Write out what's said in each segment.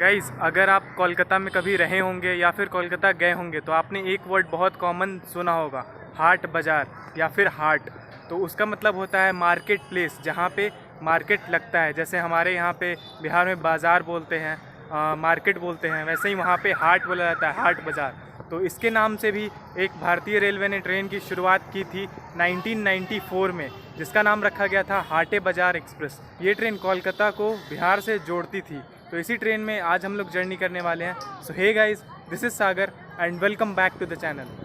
Guys, अगर आप कोलकाता में कभी रहे होंगे या फिर कोलकाता गए होंगे तो आपने एक वर्ड बहुत कॉमन सुना होगा, हाट बाज़ार या फिर हाट। तो उसका मतलब होता है मार्केट प्लेस, जहाँ पे मार्केट लगता है। जैसे हमारे यहाँ पे बिहार में बाज़ार बोलते हैं, मार्केट बोलते हैं, वैसे ही वहाँ पे हाट बोला जाता है, हाट बाज़ार। तो इसके नाम से भी एक भारतीय रेलवे ने ट्रेन की शुरुआत की थी 1994 में, जिसका नाम रखा गया था हाटे बाज़ार एक्सप्रेस। ये ट्रेन कोलकाता को बिहार से जोड़ती थी। तो इसी ट्रेन में आज हम लोग जर्नी करने वाले हैं। So hey guys, this is Sagar and welcome back to the channel.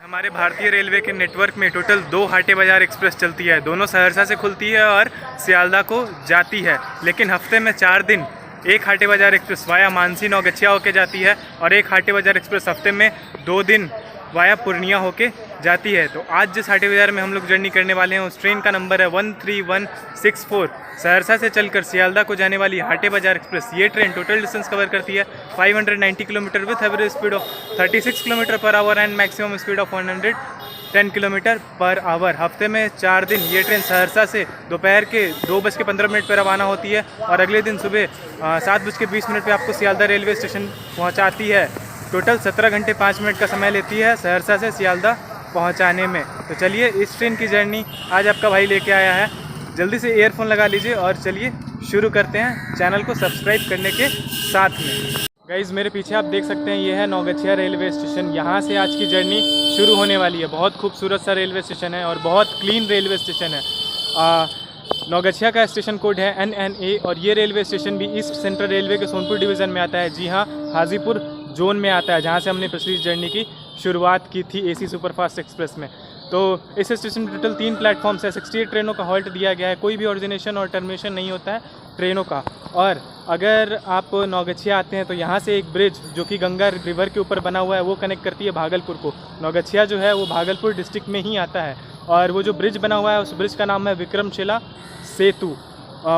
हमारे भारतीय रेलवे के नेटवर्क में टोटल 2 हाटे बाज़ार एक्सप्रेस चलती है। दोनों सहरसा से खुलती है और सियालदह को जाती है। लेकिन हफ्ते में 4 दिन एक हाटे बाज़ार एक्सप्रेस वाया मानसी नौगछिया होके जाती है और एक हाटे बाज़ार एक्सप्रेस हफ्ते में 2 दिन वाया पूर्णिया होके जाती है। तो आज जिस हाटे बाज़ार में हम लोग जर्नी करने वाले हैं उस ट्रेन का नंबर है 13164। सहरसा से चलकर सियालदह को जाने वाली हाटे बाज़ार एक्सप्रेस ये ट्रेन टोटल डिस्टेंस कवर करती है 590 kilometre with average speed of 36 kilometre per hour and maximum speed of 110 kilometre per hour. हफ्ते में 4 दिन ये ट्रेन सहरसा से दोपहर के 2:15 पर रवाना होती है और अगले दिन सुबह 7:20 पर आपको सियालदह रेलवे स्टेशन पहुँचाती है। टोटल 17 घंटे 5 मिनट का समय लेती है सहरसा से सियालदह पहुंचाने में। तो चलिए, इस ट्रेन की जर्नी आज आपका भाई लेके आया है। जल्दी से ईयरफोन लगा लीजिए और चलिए शुरू करते हैं, चैनल को सब्सक्राइब करने के साथ में। गाइज़, मेरे पीछे आप देख सकते हैं ये है नौगछिया रेलवे स्टेशन। यहाँ से आज की जर्नी शुरू होने वाली है। बहुत खूबसूरत सा रेलवे स्टेशन है और बहुत क्लीन रेलवे स्टेशन है। नौगछिया का स्टेशन कोड है NNA और ये रेलवे स्टेशन भी ईस्ट सेंट्रल रेलवे के सोनपुर डिवीज़न में आता है। जी हाँ, हाजीपुर जोन में आता है, जहाँ से हमने पिछली जर्नी की शुरुआत की थी AC सुपरफास्ट एक्सप्रेस में। तो इस स्टेशन में टोटल 3 प्लेटफॉर्म्स है। 68 ट्रेनों का हॉल्ट दिया गया है। कोई भी ऑरिजिनेशन और टर्मिनेशन नहीं होता है ट्रेनों का। और अगर आप नौगछिया आते हैं तो यहाँ से एक ब्रिज जो कि गंगा रिवर के ऊपर बना हुआ है वो कनेक्ट करती है भागलपुर को। नौगछिया जो है वो भागलपुर डिस्ट्रिक्ट में ही आता है और वो जो ब्रिज बना हुआ है उस ब्रिज का नाम है विक्रमशिला सेतु।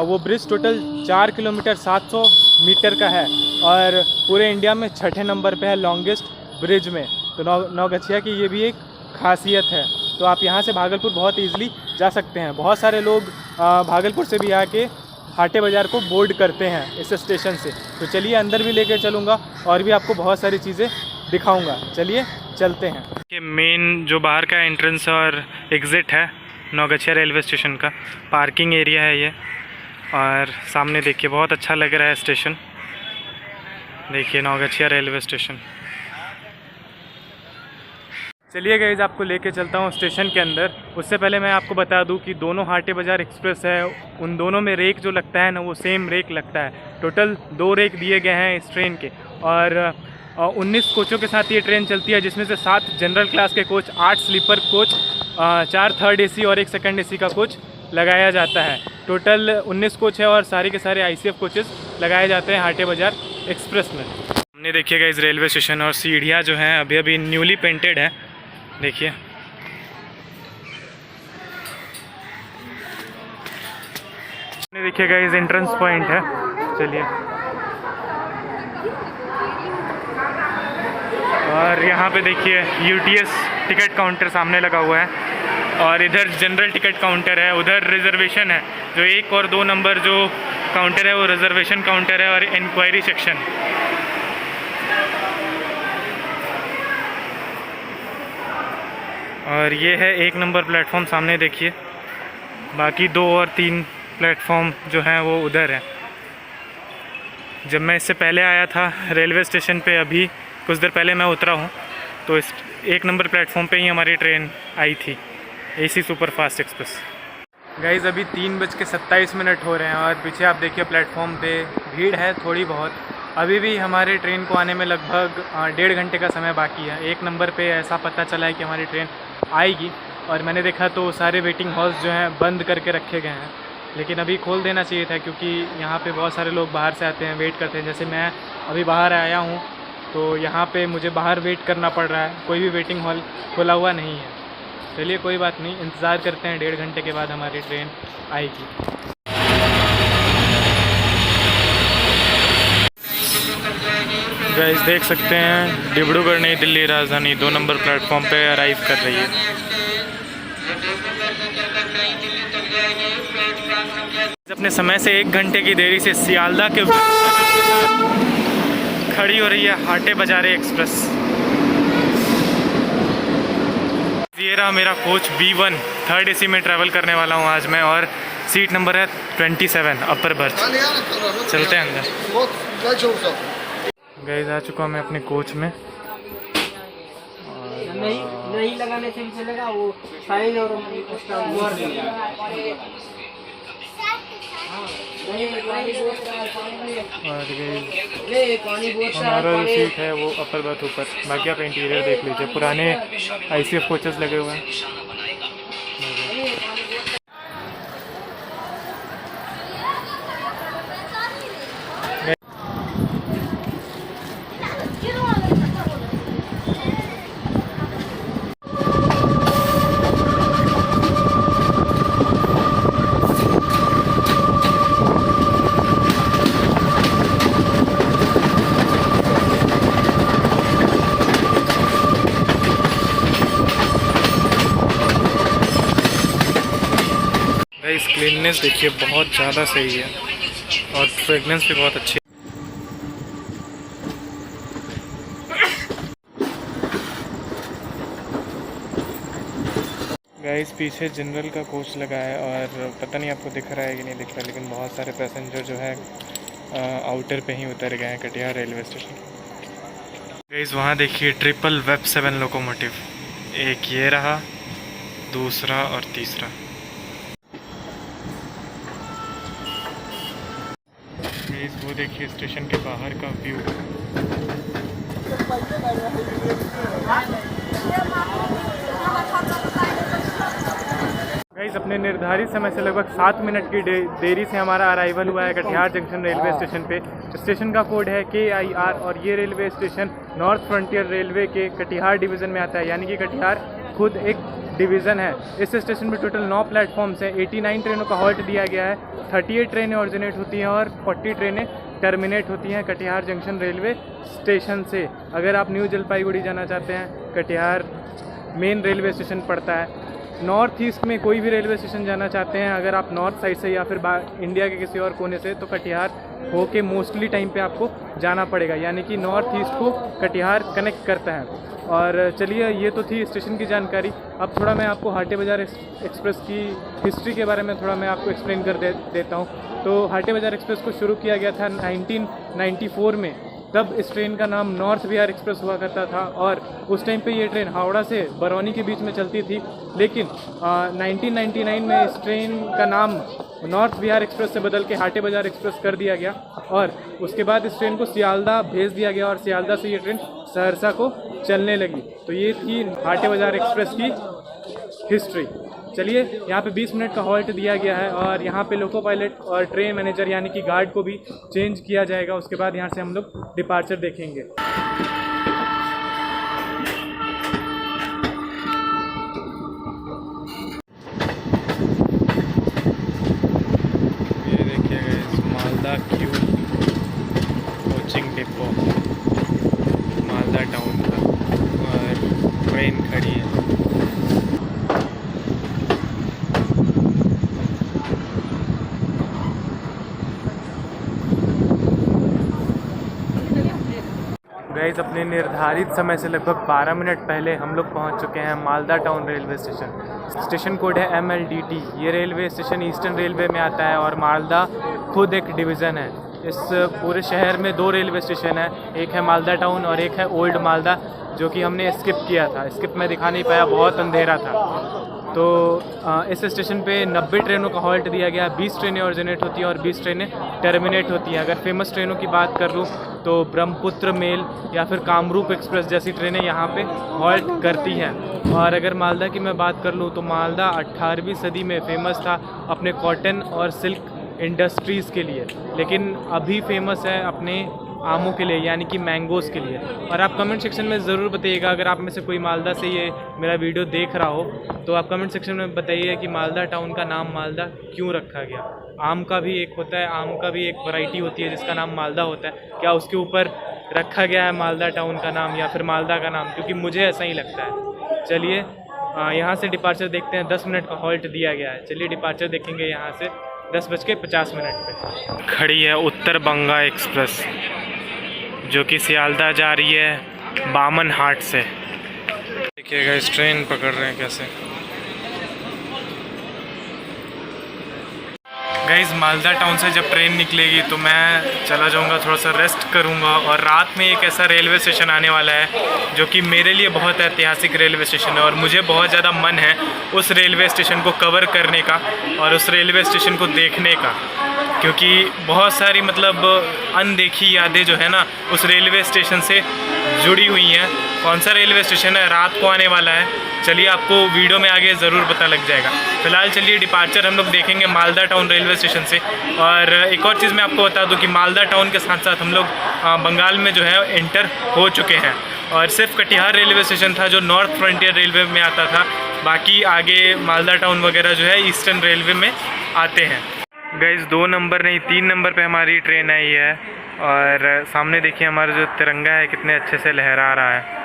वो ब्रिज टोटल 4 किलोमीटर 700 मीटर का है और पूरे इंडिया में 6ठे नंबर पे है लॉन्गेस्ट ब्रिज में। तो नौगछिया की ये भी एक खासियत है। तो आप यहाँ से भागलपुर बहुत ईजिली जा सकते हैं। बहुत सारे लोग भागलपुर से भी आके हाटे बाज़ार को बोर्ड करते हैं इस स्टेशन से। तो चलिए, अंदर भी लेकर चलूँगा और भी आपको बहुत सारी चीज़ें दिखाऊँगा। चलिए चलते हैं। ये मेन जो बाहर का एंट्रेंस और एग्ज़िट है नौगछिया रेलवे स्टेशन का, पार्किंग एरिया है ये। और सामने देखिए, बहुत अच्छा लग रहा है स्टेशन। देखिए नौगछिया रेलवे स्टेशन। चलिए गाइस, आपको लेके चलता हूँ स्टेशन के अंदर। उससे पहले मैं आपको बता दूँ कि दोनों हाटे बाज़ार एक्सप्रेस है, उन दोनों में रेक जो लगता है ना वो सेम रेक लगता है। टोटल 2 रेक दिए गए हैं इस ट्रेन के और 19 कोचों के साथ ये ट्रेन चलती है, जिसमें से 7 जनरल क्लास के coach, 8 sleeper coach, 4 third AC और 1 सेकंड AC का कोच लगाया जाता है। टोटल 19 कोच है और सारे के सारे ICF कोचेस लगाए जाते हैं हाटे बाज़ार एक्सप्रेस में। हमने देखिएगा इस रेलवे स्टेशन और सीढ़ियाँ जो हैं अभी न्यूली पेंटेड है। देखिए, देखिएगा इस एंट्रेंस पॉइंट है। चलिए, और यहाँ पे देखिए UTS टिकट काउंटर सामने लगा हुआ है और इधर जनरल टिकट काउंटर है। उधर रिजर्वेशन है, जो 1 और 2 नंबर जो काउंटर है वो रिजर्वेशन काउंटर है और इंक्वायरी सेक्शन। और ये है 1 नंबर प्लेटफॉर्म, सामने देखिए। बाकी 2 और 3 प्लेटफॉर्म जो हैं वो उधर हैं। जब मैं इससे पहले आया था रेलवे स्टेशन पे, अभी कुछ देर पहले मैं उतरा हूँ, तो इस 1 नंबर प्लेटफॉर्म पे ही हमारी ट्रेन आई थी, AC super fast express. Guys अभी 3:27 हो रहे हैं और पीछे आप देखिए प्लेटफॉर्म पे भीड़ है थोड़ी बहुत। अभी भी हमारी ट्रेन को आने में लगभग 1.5 घंटे का समय बाकी है। 1 नंबर पे ऐसा पता चला है कि हमारी ट्रेन आएगी और मैंने देखा तो सारे वेटिंग हॉल्स जो हैं बंद करके रखे गए हैं, लेकिन अभी खोल देना चाहिए था क्योंकि यहाँ पे बहुत सारे लोग बाहर से आते हैं, वेट करते हैं। जैसे मैं अभी बाहर आया हूँ तो यहाँ पे मुझे बाहर वेट करना पड़ रहा है, कोई भी वेटिंग हॉल खुला हुआ नहीं है। चलिए कोई बात नहीं, इंतज़ार करते हैं, 1.5 घंटे के बाद हमारी ट्रेन आएगी। गाइस देख सकते हैं डिब्रूगढ़ नई दिल्ली राजधानी 2 नंबर प्लेटफॉर्म पे अराइव कर रही है। अपने समय से 1 घंटे की देरी से सियालदा के खड़ी हो रही है हाटे बाजारे एक्सप्रेस। ये रहा मेरा कोच B1, 3rd AC में ट्रैवल करने वाला हूँ आज मैं, और सीट नंबर है 27 अपर बर्थ। चलते हैं अंदर। गाइस आ चुका मैं अपने कोच में। नहीं लगाने से भी चलेगा, वो साइन और उसका नंबर हमारा जो सीट है वो अपर बर्थ ऊपर। बाकी आप इंटीरियर देख लीजिए, पुराने ICF कोचेस लगे हुए हैं। इस क्लीननेस देखिए बहुत ज़्यादा सही है और फ्रेगनेंस भी बहुत अच्छी है। गाइस पीछे जनरल का कोच लगा है और पता नहीं आपको दिख रहा है कि नहीं दिख रहा है, लेकिन बहुत सारे पैसेंजर जो है आउटर पे ही उतर गए हैं कटिहार रेलवे स्टेशन। गाइस वहाँ देखिए ट्रिपल वेब 7 लोकोमोटिव, एक ये रहा, दूसरा और तीसरा। वो देखिए स्टेशन के बाहर का व्यू। गाइस अपने निर्धारित समय से लगभग 7 मिनट की देरी से हमारा अराइवल हुआ है कटिहार जंक्शन रेलवे स्टेशन पे। स्टेशन का कोड है KIR और ये railway station north frontier railway के कटिहार डिवीज़न में आता है, यानी कि कटिहार खुद एक डिवीज़न है। इस स्टेशन में टोटल 9 प्लेटफॉर्म्स हैं। 89 ट्रेनों का हॉल्ट दिया गया है। 38 ट्रेनें ऑरिजिनेट होती हैं और 40 ट्रेनें टर्मिनेट होती हैं कटिहार जंक्शन रेलवे स्टेशन से। अगर आप न्यू जलपाईगुड़ी जाना चाहते हैं, कटिहार मेन रेलवे स्टेशन पड़ता है। नॉर्थ ईस्ट में कोई भी रेलवे स्टेशन जाना चाहते हैं, अगर आप नॉर्थ साइड से या फिर इंडिया के किसी और कोने से, तो कटिहार होके मोस्टली टाइम पे आपको जाना पड़ेगा, यानी कि नॉर्थ ईस्ट को कटिहार कनेक्ट करता है। और चलिए ये तो थी स्टेशन की जानकारी। अब थोड़ा मैं आपको हाटे बाज़ार एक्सप्रेस की हिस्ट्री के बारे में थोड़ा मैं आपको एक्सप्लेन कर देता हूँ। तो हाटे बाज़ार एक्सप्रेस को शुरू किया गया था 1994 में। तब इस ट्रेन का नाम नॉर्थ बिहार एक्सप्रेस हुआ करता था और उस टाइम पे ये ट्रेन हावड़ा से बरौनी के बीच में चलती थी। लेकिन 1999 में इस ट्रेन का नाम नॉर्थ बिहार एक्सप्रेस से बदल के हाटे बाज़ार एक्सप्रेस कर दिया गया और उसके बाद इस ट्रेन को सियालदा भेज दिया गया और सियालदा से ये ट्रेन सहरसा को चलने लगी। तो ये थी हाटे बाज़ार एक्सप्रेस की हिस्ट्री। चलिए यहाँ पे 20 मिनट का हॉल्ट दिया गया है और यहाँ पे लोको पायलट और ट्रेन मैनेजर यानी कि गार्ड को भी चेंज किया जाएगा। उसके बाद यहाँ से हम लोग डिपार्चर देखेंगे। ये देखिएगा इस Malda Q coaching depot Malda town का और ट्रेन खड़ी है। गाइस अपने निर्धारित समय से लगभग 12 मिनट पहले हम लोग पहुंच चुके हैं Malda town railway station. Station code है MLDT। ये रेलवे स्टेशन ईस्टर्न रेलवे में आता है और मालदा खुद एक डिवीज़न है। इस पूरे शहर में 2 रेलवे स्टेशन है, एक है मालदा टाउन और एक है ओल्ड मालदा, जो कि हमने स्किप किया था। स्किप में दिखा नहीं पाया, बहुत अंधेरा था। तो इस स्टेशन पे 90 ट्रेनों का हॉल्ट दिया गया। 20 ट्रेनें ऑरिजिनेट होती हैं और 20 ट्रेनें टर्मिनेट होती हैं। अगर फेमस ट्रेनों की बात कर लूँ तो ब्रह्मपुत्र मेल या फिर कामरूप एक्सप्रेस जैसी ट्रेनें यहाँ पे हॉल्ट करती हैं। और अगर मालदा की मैं बात कर लूँ तो मालदा 18वीं सदी में फेमस था अपने कॉटन और सिल्क इंडस्ट्रीज़ के लिए, लेकिन अभी फेमस है अपने आमों के लिए, यानी कि मैंगोज़ के लिए। और आप कमेंट सेक्शन में ज़रूर बताइएगा, अगर आप में से कोई मालदा से ये मेरा वीडियो देख रहा हो तो आप कमेंट सेक्शन में बताइए कि मालदा टाउन का नाम मालदा क्यों रखा गया। आम का भी एक होता है, आम का भी एक वैरायटी होती है जिसका नाम मालदा होता है। क्या उसके ऊपर रखा गया है मालदा टाउन का नाम या फिर मालदा का नाम? क्योंकि मुझे ऐसा ही लगता है। चलिए यहाँ से डिपार्चर देखते हैं। 10 मिनट का हॉल्ट दिया गया है। चलिए डिपार्चर देखेंगे यहाँ से 10:50 पे। खड़ी है उत्तर बंगा एक्सप्रेस जो कि सियालदा जा रही है बामन हाट से। देखिएगा इस ट्रेन पकड़ रहे हैं कैसे। गाइस मालदा टाउन से जब ट्रेन निकलेगी तो मैं चला जाऊंगा, थोड़ा सा रेस्ट करूंगा। और रात में एक ऐसा रेलवे स्टेशन आने वाला है जो कि मेरे लिए बहुत ऐतिहासिक रेलवे स्टेशन है और मुझे बहुत ज़्यादा मन है उस रेलवे स्टेशन को कवर करने का और उस रेलवे स्टेशन को देखने का, क्योंकि बहुत सारी मतलब अनदेखी यादें जो है ना उस रेलवे स्टेशन से जुड़ी हुई हैं। कौन सा रेलवे स्टेशन है, रात को आने वाला है, चलिए आपको वीडियो में आगे ज़रूर पता लग जाएगा। फिलहाल चलिए डिपार्चर हम लोग देखेंगे मालदा टाउन रेलवे स्टेशन से। और एक और चीज़ मैं आपको बता दूं कि मालदा टाउन के साथ साथ हम लोग बंगाल में जो है एंटर हो चुके हैं। और सिर्फ कटिहार रेलवे स्टेशन था जो नॉर्थ फ्रंटियर रेलवे में आता था, बाकी आगे मालदा टाउन वगैरह जो है ईस्टर्न रेलवे में आते हैं। गाइस 2 नंबर नहीं 3 नंबर पे हमारी ट्रेन आई है और सामने देखिए हमारा जो तिरंगा है कितने अच्छे से लहरा रहा है।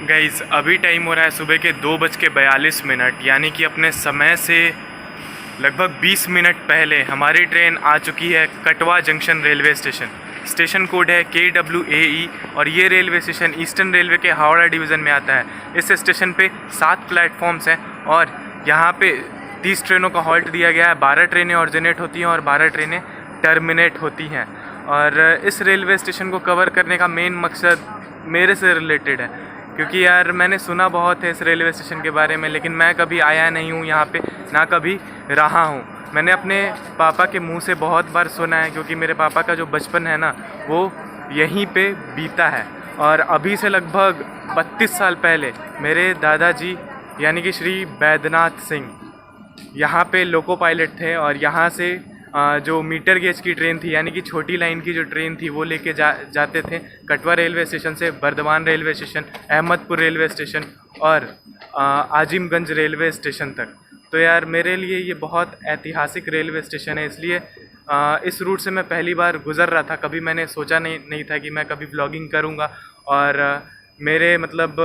गाइस अभी टाइम हो रहा है सुबह के 2:42, यानी कि अपने समय से लगभग 20 मिनट पहले हमारी ट्रेन आ चुकी है कटवा junction railway station. Station code है KWAE और ये रेलवे स्टेशन ईस्टर्न रेलवे के हावड़ा डिवीज़न में आता है। इस स्टेशन पे 7 प्लेटफॉर्म्स हैं और यहाँ पे 30 ट्रेनों का हॉल्ट दिया गया है। 12 ट्रेनें ऑरिजिनेट होती हैं और 12 ट्रेनें टर्मिनेट होती हैं। और इस रेलवे स्टेशन को कवर करने का मेन मकसद मेरे से रिलेटेड है, क्योंकि यार मैंने सुना बहुत है इस रेलवे स्टेशन के बारे में, लेकिन मैं कभी आया नहीं हूँ यहाँ पे, ना कभी रहा हूँ। मैंने अपने पापा के मुंह से बहुत बार सुना है, क्योंकि मेरे पापा का जो बचपन है ना वो यहीं पे बीता है। और अभी से लगभग 32 साल पहले मेरे दादाजी यानी कि श्री बैद्यनाथ सिंह यहाँ पे लोको पायलट थे और यहाँ से जो मीटर गेज की ट्रेन थी यानी कि छोटी लाइन की जो ट्रेन थी वो लेके जाते थे कटवा रेलवे स्टेशन से Burdwan railway station, Ahmadpur railway station और आजिमगंज रेलवे स्टेशन तक। तो यार मेरे लिए ये बहुत ऐतिहासिक रेलवे स्टेशन है, इसलिए इस रूट से मैं पहली बार गुज़र रहा था। कभी मैंने सोचा नहीं था कि मैं कभी व्लॉगिंग करूँगा और मेरे मतलब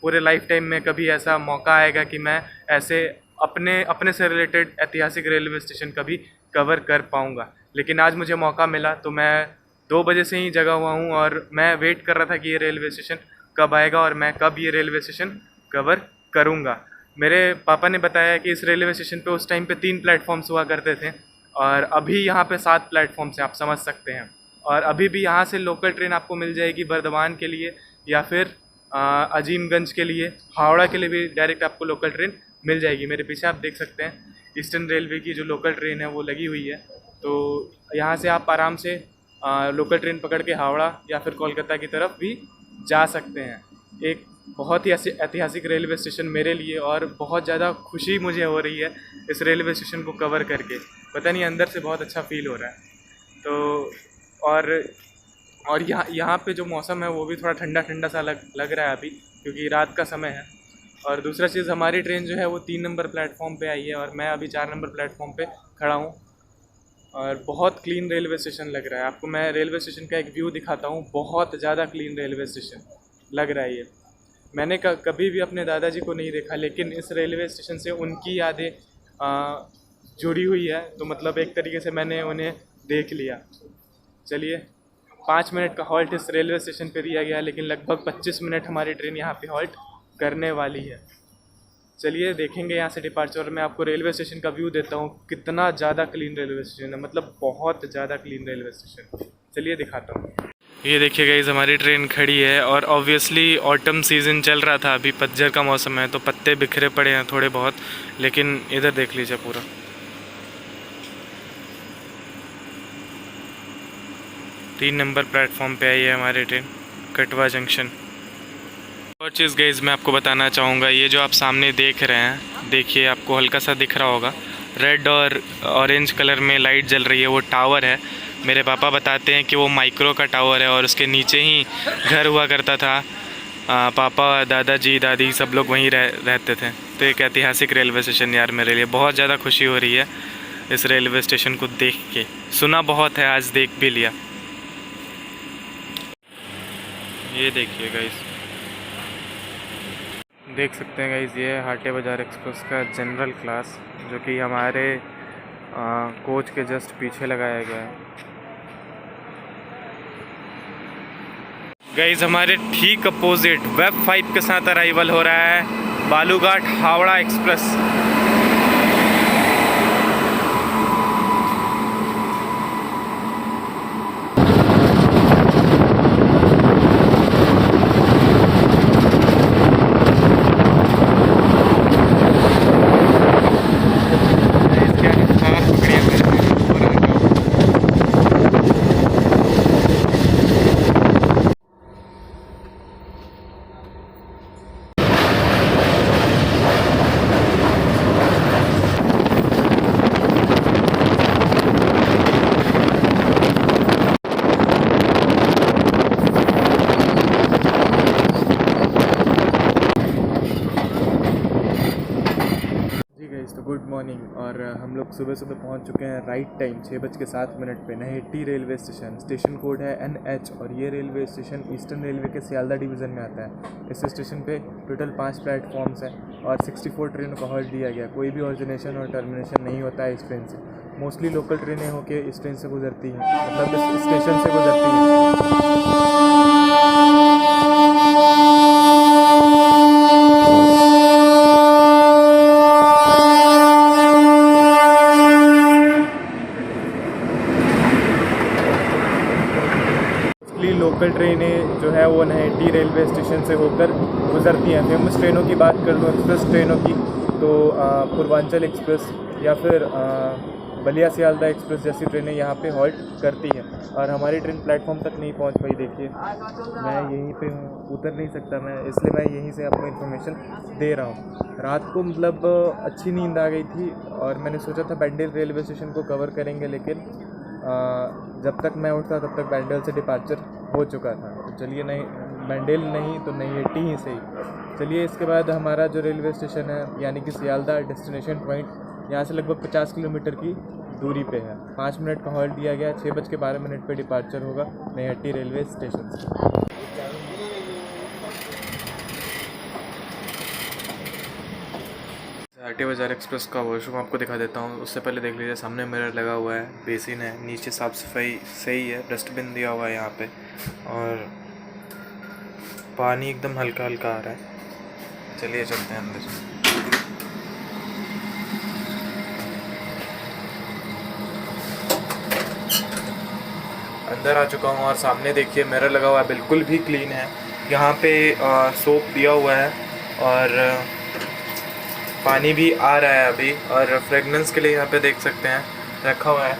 पूरे लाइफ टाइम में कभी ऐसा मौका आएगा कि मैं ऐसे अपने से रिलेटेड ऐतिहासिक रेलवे स्टेशन कभी कवर कर पाऊँगा। लेकिन आज मुझे मौका मिला तो मैं 2 बजे से ही जगा हुआ हूँ और मैं वेट कर रहा था कि ये रेलवे स्टेशन कब आएगा और मैं कब ये रेलवे स्टेशन कवर करूँगा। मेरे पापा ने बताया कि इस रेलवे स्टेशन पे उस टाइम पे 3 प्लेटफॉर्म्स हुआ करते थे और अभी यहाँ पे 7 प्लेटफॉर्म्स हैं, आप समझ सकते हैं। और अभी भी यहाँ से लोकल ट्रेन आपको मिल जाएगी बर्दवान के लिए या फिर अजीमगंज के लिए, हावड़ा के लिए भी डायरेक्ट आपको लोकल ट्रेन मिल जाएगी। मेरे पीछे आप देख सकते हैं ईस्टर्न रेलवे की जो लोकल ट्रेन है वो लगी हुई है। तो यहाँ से आप आराम से लोकल ट्रेन पकड़ के हावड़ा या फिर कोलकाता की तरफ भी जा सकते हैं। एक बहुत ही ऐतिहासिक रेलवे स्टेशन मेरे लिए और बहुत ज़्यादा खुशी मुझे हो रही है इस रेलवे स्टेशन को कवर करके। पता नहीं अंदर से बहुत अच्छा फील हो रहा है। तो और यहाँ पे जो मौसम है वो भी थोड़ा ठंडा ठंडा सा लग रहा है अभी, क्योंकि रात का समय है। और दूसरा चीज़, हमारी ट्रेन जो है वो 3 नंबर प्लेटफॉर्म पे आई है और मैं अभी 4 नंबर प्लेटफॉर्म पे खड़ा हूँ। और बहुत क्लीन रेलवे स्टेशन लग रहा है। आपको मैं रेलवे स्टेशन का एक व्यू दिखाता हूँ, बहुत ज़्यादा क्लीन रेलवे स्टेशन लग रहा है ये। मैंने कभी भी अपने दादाजी को नहीं देखा, लेकिन इस रेलवे स्टेशन से उनकी यादें जुड़ी हुई है, तो मतलब एक तरीके से मैंने उन्हें देख लिया। चलिए, 5 मिनट का हॉल्ट इस रेलवे स्टेशन पे दिया गया है, लेकिन लगभग 25 मिनट हमारी ट्रेन यहाँ पे हॉल्ट करने वाली है। चलिए देखेंगे यहाँ से डिपार्चर, और मैं आपको रेलवे स्टेशन का व्यू देता हूँ, कितना ज़्यादा क्लीन रेलवे स्टेशन है, मतलब बहुत ज़्यादा क्लीन रेलवे स्टेशन। चलिए दिखाता हूँ। ये देखिए गाइस, हमारी ट्रेन खड़ी है और ऑब्वियसली ऑटम सीज़न चल रहा था, अभी पतझड़ का मौसम है तो पत्ते बिखरे पड़े हैं थोड़े बहुत, लेकिन इधर देख लीजिए पूरा। तीन नंबर प्लेटफॉर्म पे आई है हमारी ट्रेन, कटवा जंक्शन। और चीज़ गाइस मैं आपको बताना चाहूँगा, ये जो आप सामने देख रहे हैं, देखिए आपको हल्का सा दिख रहा होगा, रेड और ऑरेंज कलर में लाइट जल रही है, वो टावर है। मेरे पापा बताते हैं कि वो माइक्रो का टावर है और उसके नीचे ही घर हुआ करता था। पापा, दादाजी, दादी सब लोग वहीं रहते थे। तो एक ऐतिहासिक रेलवे स्टेशन यार, मेरे लिए बहुत ज़्यादा खुशी हो रही है इस रेलवे स्टेशन को देख के। सुना बहुत है, आज देख भी लिया। ये देखिए गाइस, देख सकते हैं गाइस, ये है हाटे बाज़ार एक्सप्रेस का जनरल क्लास, जो कि हमारे कोच के जस्ट पीछे लगाया गया है। गाइस हमारे ठीक अपोजिट वेब 5 के साथ अराइवल हो रहा है बालूघाट हावड़ा एक्सप्रेस। तो गुड मॉर्निंग, और हम लोग सुबह सुबह पहुंच चुके हैं राइट टाइम 6:07 पे नहेटी रेलवे स्टेशन। स्टेशन कोड है NH, और ये रेलवे स्टेशन ईस्टर्न रेलवे के सियालदा डिवीज़न में आता है। इस स्टेशन पे टोटल 5 प्लेटफॉर्म्स हैं और 64 ट्रेनों का हॉल्ट दिया गया। कोई भी ऑरिजिनेशन और टर्मिनेशन नहीं होता है इस ट्रेन से। मोस्टली लोकल ट्रेनें होकर इस ट्रेन से गुजरती हैं, मतलब इस स्टेशन से गुजरती हैं। लोकल ट्रेनें जो है वो नहेटी रेलवे स्टेशन से होकर गुजरती हैं। फेमस ट्रेनों की बात कर लूँ, एक्सप्रेस ट्रेनों की, तो पूर्वांचल एक्सप्रेस या फिर बलिया सियालदा एक्सप्रेस जैसी ट्रेनें यहाँ पे हॉल्ट करती हैं। और हमारी ट्रेन प्लेटफॉर्म तक नहीं पहुँच पाई। देखिए मैं यहीं पे हूँ, उतर नहीं सकता मैं, इसलिए मैं यहीं से आपको इन्फॉर्मेशन दे रहा हूँ। रात को मतलब अच्छी नींद आ गई थी और मैंने सोचा था बैंडेल रेलवे स्टेशन को कवर करेंगे, लेकिन जब तक मैं उठता तब तक बैंडेल से डिपार्चर हो चुका था। तो चलिए, नहीं बैंडेल नहीं तो नहेटी ही सही। चलिए, इसके बाद हमारा जो रेलवे स्टेशन है यानी कि सियालदा डेस्टिनेशन पॉइंट, यहाँ से लगभग 50 किलोमीटर की दूरी पे है। 5 मिनट का हॉल्ट दिया गया, 6:12 पे डिपार्चर होगा नहेटी रेलवे स्टेशन से। हाटे बाज़ार एक्सप्रेस का वॉशरूम आपको दिखा देता हूँ। उससे पहले देख लीजिए, सामने मिरर लगा हुआ है, बेसिन है, नीचे साफ़ सफाई सही है, डस्टबिन दिया हुआ है यहाँ पे, और पानी एकदम हल्का हल्का आ रहा है। चलिए चलते हैं अंदर। अंदर आ चुका हूँ और सामने देखिए मिरर लगा हुआ है, बिल्कुल भी क्लीन है। यहाँ पे सोप दिया हुआ है और पानी भी आ रहा है अभी, और फ्रेगनेंस के लिए यहाँ पे देख सकते हैं रखा हुआ है।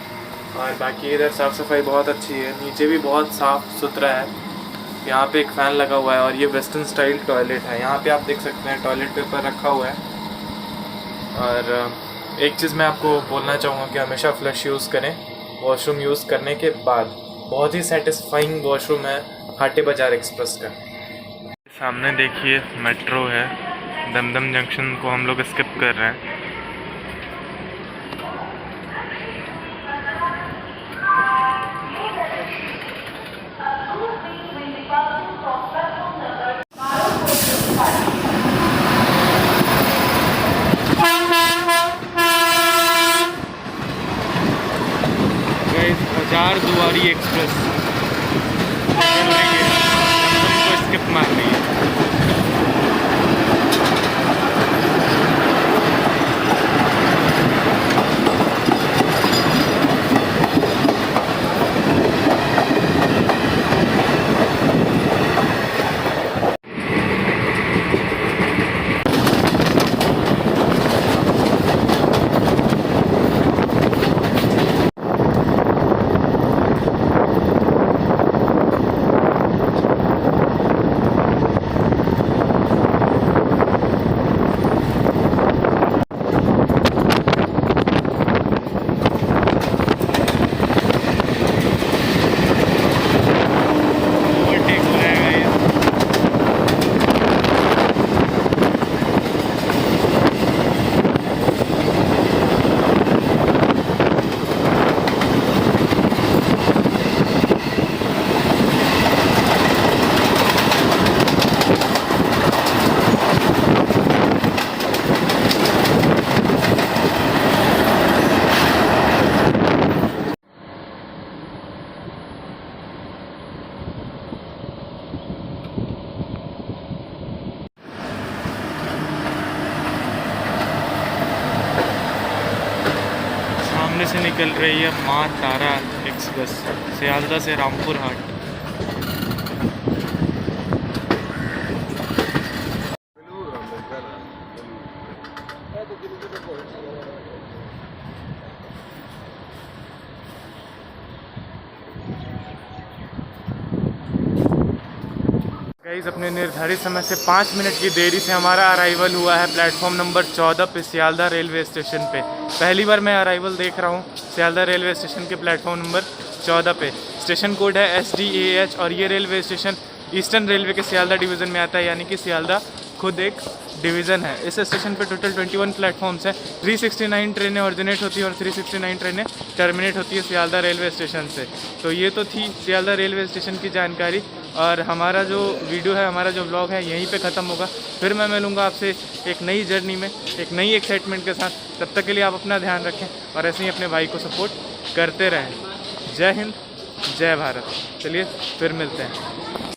और बाकी इधर साफ़ सफाई बहुत अच्छी है, नीचे भी बहुत साफ़ सुथरा है। यहाँ पे एक फ़ैन लगा हुआ है और ये वेस्टर्न स्टाइल टॉयलेट है। यहाँ पे आप देख सकते हैं टॉयलेट पेपर रखा हुआ है। और एक चीज़ मैं आपको बोलना चाहूँगा कि हमेशा फ्लश यूज़ करें वॉशरूम यूज़ करने के बाद। बहुत ही सेटिस्फाइंग वॉशरूम है हाटे बाज़ार एक्सप्रेस का। सामने देखिए मेट्रो है, दमदम जंक्शन को हम लोग स्किप कर रहे हैं। गौरी एक्सप्रेस को स्किप मार रही है। सामने से निकल रही है माँ तारा एक्सप्रेस सियालदा से रामपुर हाट। गाइस अपने निर्धारित समय से 5 मिनट की देरी से हमारा अराइवल हुआ है प्लेटफॉर्म नंबर 14 पे सियालदा रेलवे स्टेशन पे। पहली बार मैं अराइवल देख रहा हूँ सियालदा रेलवे स्टेशन के प्लेटफॉर्म नंबर 14 पे। स्टेशन कोड है SDAH और ये रेलवे स्टेशन ईस्टर्न रेलवे के सियालदा डिवीज़न में आता है, यानी कि सियालदा खुद एक डिवीज़न है। इस स्टेशन पे टोटल 21 प्लेटफॉर्म्स हैं। 369 ट्रेनें ऑरिजिनेट होती हैं और 369 ट्रेनें टर्मिनेट होती है सियालदा रेलवे स्टेशन से। तो ये तो थी सियालदा रेलवे स्टेशन की जानकारी, और हमारा जो वीडियो है, हमारा जो व्लॉग है यहीं पे ख़त्म होगा। फिर मैं मिलूँगा आपसे एक नई जर्नी में, एक नई एक्साइटमेंट के साथ। तब तक के लिए आप अपना ध्यान रखें और ऐसे ही अपने भाई को सपोर्ट करते रहें। जय हिंद, जय भारत। चलिए फिर मिलते हैं।